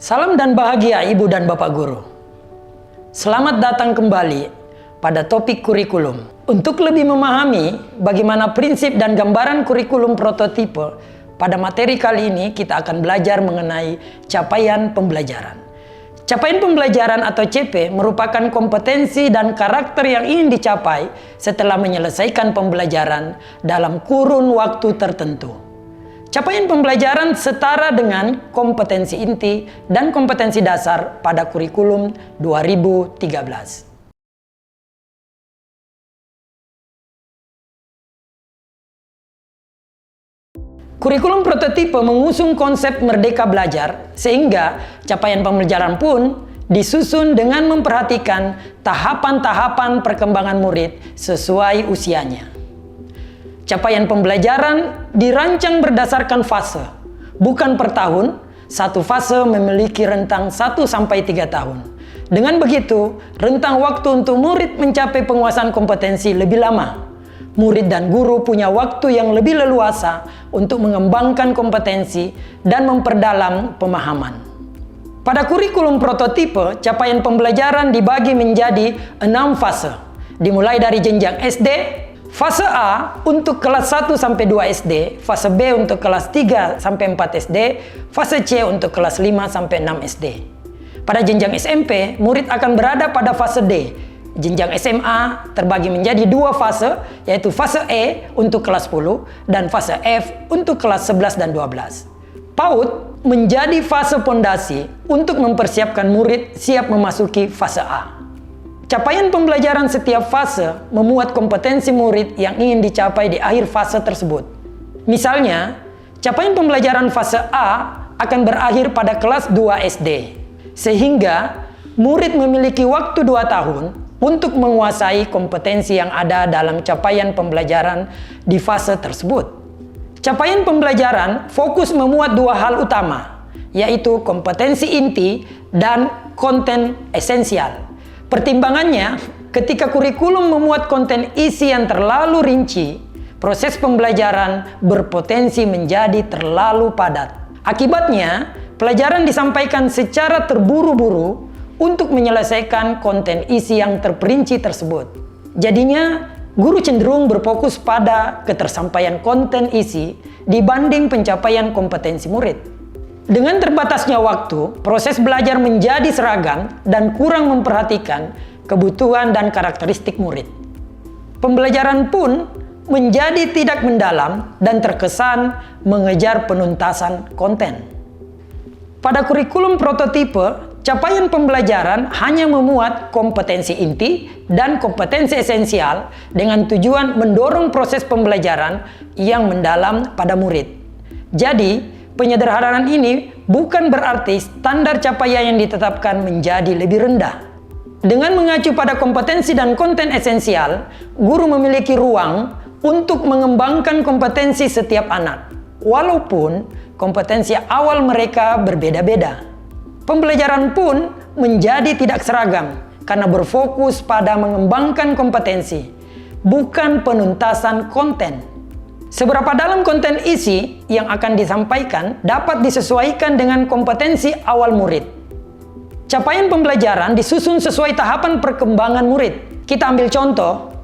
Salam dan bahagia Ibu dan Bapak Guru. Selamat datang kembali pada topik kurikulum. Untuk lebih memahami bagaimana prinsip dan gambaran kurikulum prototipe, pada materi kali ini kita akan belajar mengenai capaian pembelajaran. Capaian pembelajaran atau CP merupakan kompetensi dan karakter yang ingin dicapai setelah menyelesaikan pembelajaran dalam kurun waktu tertentu. Capaian pembelajaran setara dengan kompetensi inti dan kompetensi dasar pada kurikulum 2013. Kurikulum prototipe mengusung konsep merdeka belajar, sehingga capaian pembelajaran pun disusun dengan memperhatikan tahapan-tahapan perkembangan murid sesuai usianya. Capaian pembelajaran dirancang berdasarkan fase, bukan per tahun. Satu fase memiliki rentang 1-3 tahun. Dengan begitu, rentang waktu untuk murid mencapai penguasaan kompetensi lebih lama. Murid dan guru punya waktu yang lebih leluasa untuk mengembangkan kompetensi dan memperdalam pemahaman. Pada kurikulum prototipe, capaian pembelajaran dibagi menjadi 6 fase. Dimulai dari jenjang SD, fase A untuk kelas 1-2 SD, fase B untuk kelas 3-4 SD, fase C untuk kelas 5-6 SD. Pada jenjang SMP, murid akan berada pada fase D. Jenjang SMA terbagi menjadi 2 fase, yaitu fase E untuk kelas 10 dan fase F untuk kelas 11 dan 12. PAUD menjadi fase pondasi untuk mempersiapkan murid siap memasuki fase A. Capaian pembelajaran setiap fase memuat kompetensi murid yang ingin dicapai di akhir fase tersebut. Misalnya, capaian pembelajaran fase A akan berakhir pada kelas 2 SD, sehingga murid memiliki waktu 2 tahun untuk menguasai kompetensi yang ada dalam capaian pembelajaran di fase tersebut. Capaian pembelajaran fokus memuat 2 hal utama, yaitu kompetensi inti dan konten esensial. Pertimbangannya, ketika kurikulum memuat konten isi yang terlalu rinci, proses pembelajaran berpotensi menjadi terlalu padat. Akibatnya, pelajaran disampaikan secara terburu-buru untuk menyelesaikan konten isi yang terperinci tersebut. Jadinya, guru cenderung berfokus pada ketersampaian konten isi dibanding pencapaian kompetensi murid. Dengan terbatasnya waktu, proses belajar menjadi seragam dan kurang memperhatikan kebutuhan dan karakteristik murid. Pembelajaran pun menjadi tidak mendalam dan terkesan mengejar penuntasan konten. Pada kurikulum prototipe, capaian pembelajaran hanya memuat kompetensi inti dan kompetensi esensial dengan tujuan mendorong proses pembelajaran yang mendalam pada murid. Jadi, penyederhanaan ini bukan berarti standar capaian yang ditetapkan menjadi lebih rendah. Dengan mengacu pada kompetensi dan konten esensial, guru memiliki ruang untuk mengembangkan kompetensi setiap anak, walaupun kompetensi awal mereka berbeda-beda. Pembelajaran pun menjadi tidak seragam karena berfokus pada mengembangkan kompetensi, bukan penuntasan konten. Seberapa dalam konten isi yang akan disampaikan dapat disesuaikan dengan kompetensi awal murid. Capaian pembelajaran disusun sesuai tahapan perkembangan murid. Kita ambil contoh,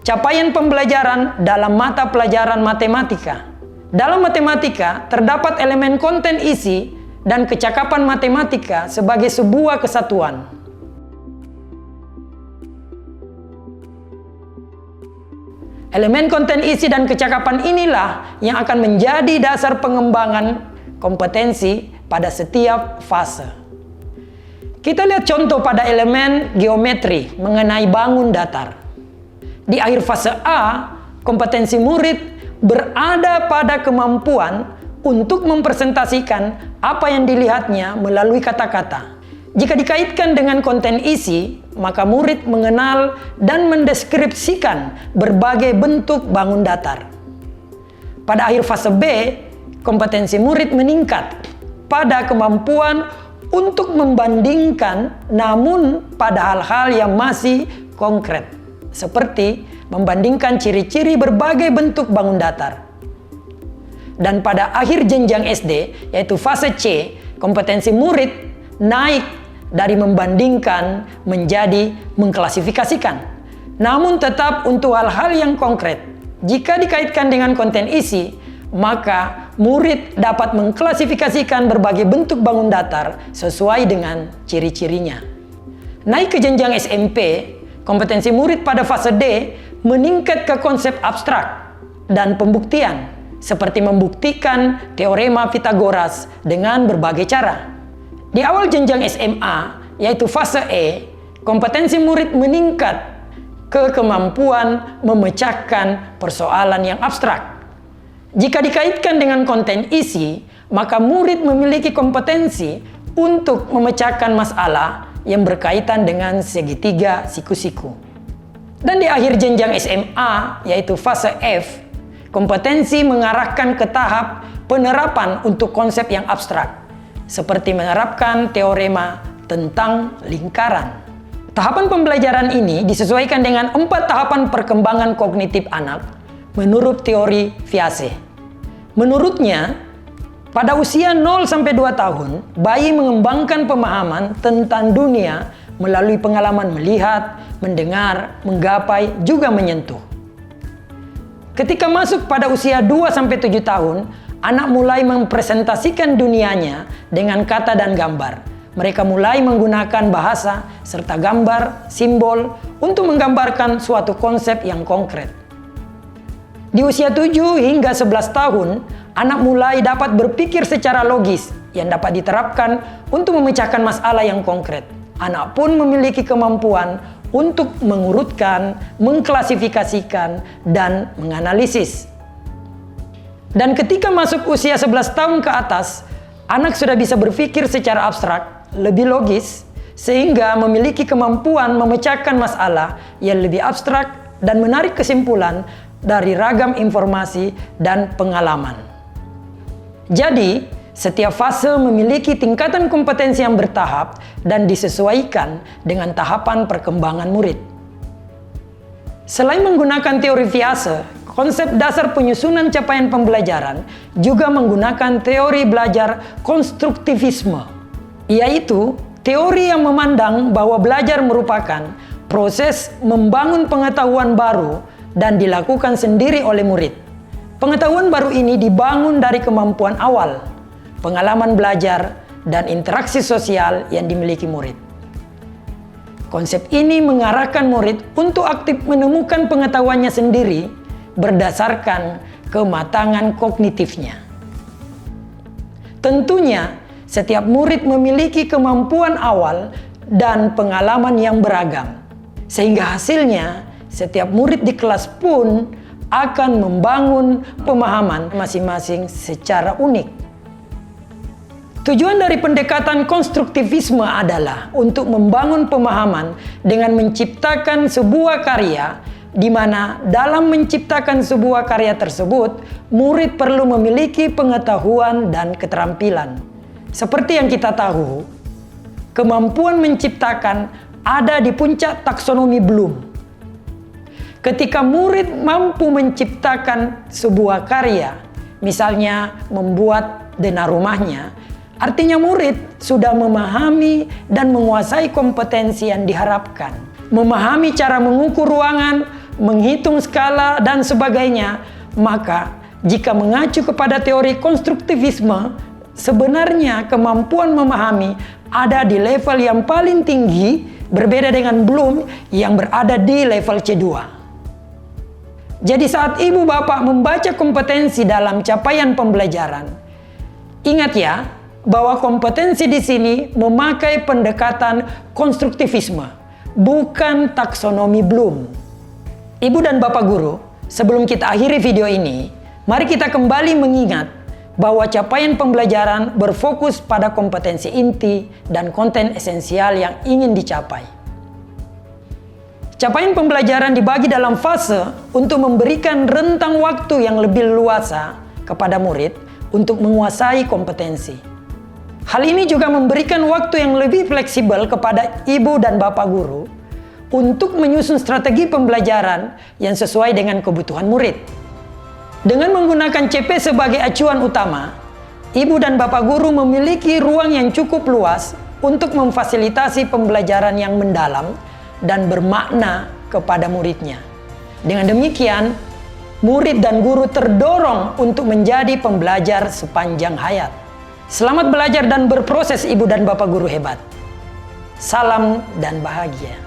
capaian pembelajaran dalam mata pelajaran matematika. Dalam matematika, terdapat elemen konten isi dan kecakapan matematika sebagai sebuah kesatuan. Elemen konten isi dan kecakapan inilah yang akan menjadi dasar pengembangan kompetensi pada setiap fase. Kita lihat contoh pada elemen geometri mengenai bangun datar. Di akhir fase A, kompetensi murid berada pada kemampuan untuk mempresentasikan apa yang dilihatnya melalui kata-kata. Jika dikaitkan dengan konten isi, maka murid mengenal dan mendeskripsikan berbagai bentuk bangun datar. Pada akhir fase B, kompetensi murid meningkat pada kemampuan untuk membandingkan, namun pada hal-hal yang masih konkret, seperti membandingkan ciri-ciri berbagai bentuk bangun datar. Dan pada akhir jenjang SD, yaitu fase C, kompetensi murid naik dari membandingkan menjadi mengklasifikasikan. Namun tetap untuk hal-hal yang konkret, jika dikaitkan dengan konten isi, maka murid dapat mengklasifikasikan berbagai bentuk bangun datar sesuai dengan ciri-cirinya. Naik ke jenjang SMP, kompetensi murid pada fase D meningkat ke konsep abstrak dan pembuktian, seperti membuktikan teorema Pythagoras dengan berbagai cara. Di awal jenjang SMA, yaitu fase E, kompetensi murid meningkat ke kemampuan memecahkan persoalan yang abstrak. Jika dikaitkan dengan konten isi, maka murid memiliki kompetensi untuk memecahkan masalah yang berkaitan dengan segitiga siku-siku. Dan di akhir jenjang SMA, yaitu fase F, kompetensi mengarahkan ke tahap penerapan untuk konsep yang abstrak, seperti menerapkan teorema tentang lingkaran. Tahapan pembelajaran ini disesuaikan dengan 4 tahapan perkembangan kognitif anak menurut teori Viase. Menurutnya, pada usia 0-2 tahun, bayi mengembangkan pemahaman tentang dunia melalui pengalaman melihat, mendengar, menggapai, juga menyentuh. Ketika masuk pada usia 2-7 tahun, anak mulai mempresentasikan dunianya dengan kata dan gambar. Mereka mulai menggunakan bahasa serta gambar, simbol untuk menggambarkan suatu konsep yang konkret. Di usia 7 hingga 11 tahun, anak mulai dapat berpikir secara logis yang dapat diterapkan untuk memecahkan masalah yang konkret. Anak pun memiliki kemampuan untuk mengurutkan, mengklasifikasikan, dan menganalisis. Dan ketika masuk usia 11 tahun ke atas, anak sudah bisa berpikir secara abstrak, lebih logis, sehingga memiliki kemampuan memecahkan masalah yang lebih abstrak dan menarik kesimpulan dari ragam informasi dan pengalaman. Jadi, setiap fase memiliki tingkatan kompetensi yang bertahap dan disesuaikan dengan tahapan perkembangan murid. Selain menggunakan teori Viase, konsep dasar penyusunan capaian pembelajaran juga menggunakan teori belajar konstruktivisme, yaitu teori yang memandang bahwa belajar merupakan proses membangun pengetahuan baru dan dilakukan sendiri oleh murid. Pengetahuan baru ini dibangun dari kemampuan awal, pengalaman belajar, dan interaksi sosial yang dimiliki murid. Konsep ini mengarahkan murid untuk aktif menemukan pengetahuannya sendiri berdasarkan kematangan kognitifnya. Tentunya, setiap murid memiliki kemampuan awal dan pengalaman yang beragam, sehingga hasilnya setiap murid di kelas pun akan membangun pemahaman masing-masing secara unik. Tujuan dari pendekatan konstruktivisme adalah untuk membangun pemahaman dengan menciptakan sebuah karya, di mana dalam menciptakan sebuah karya tersebut, murid perlu memiliki pengetahuan dan keterampilan. Seperti yang kita tahu, kemampuan menciptakan ada di puncak taksonomi Bloom. Ketika murid mampu menciptakan sebuah karya, misalnya membuat denah rumahnya, artinya murid sudah memahami dan menguasai kompetensi yang diharapkan. Memahami cara mengukur ruangan, menghitung skala, dan sebagainya. Maka, jika mengacu kepada teori konstruktivisme, sebenarnya kemampuan memahami ada di level yang paling tinggi, berbeda dengan Bloom yang berada di level C2. Jadi saat ibu bapak membaca kompetensi dalam capaian pembelajaran, ingat ya, bahwa kompetensi di sini memakai pendekatan konstruktivisme, bukan taksonomi Bloom. Ibu dan bapak guru, sebelum kita akhiri video ini, mari kita kembali mengingat bahwa capaian pembelajaran berfokus pada kompetensi inti dan konten esensial yang ingin dicapai. Capaian pembelajaran dibagi dalam fase untuk memberikan rentang waktu yang lebih luasa kepada murid untuk menguasai kompetensi. Hal ini juga memberikan waktu yang lebih fleksibel kepada ibu dan bapak guru untuk menyusun strategi pembelajaran yang sesuai dengan kebutuhan murid. Dengan menggunakan CP sebagai acuan utama, ibu dan bapak guru memiliki ruang yang cukup luas untuk memfasilitasi pembelajaran yang mendalam dan bermakna kepada muridnya. Dengan demikian, murid dan guru terdorong untuk menjadi pembelajar sepanjang hayat. Selamat belajar dan berproses Ibu dan Bapak guru hebat. Salam dan bahagia.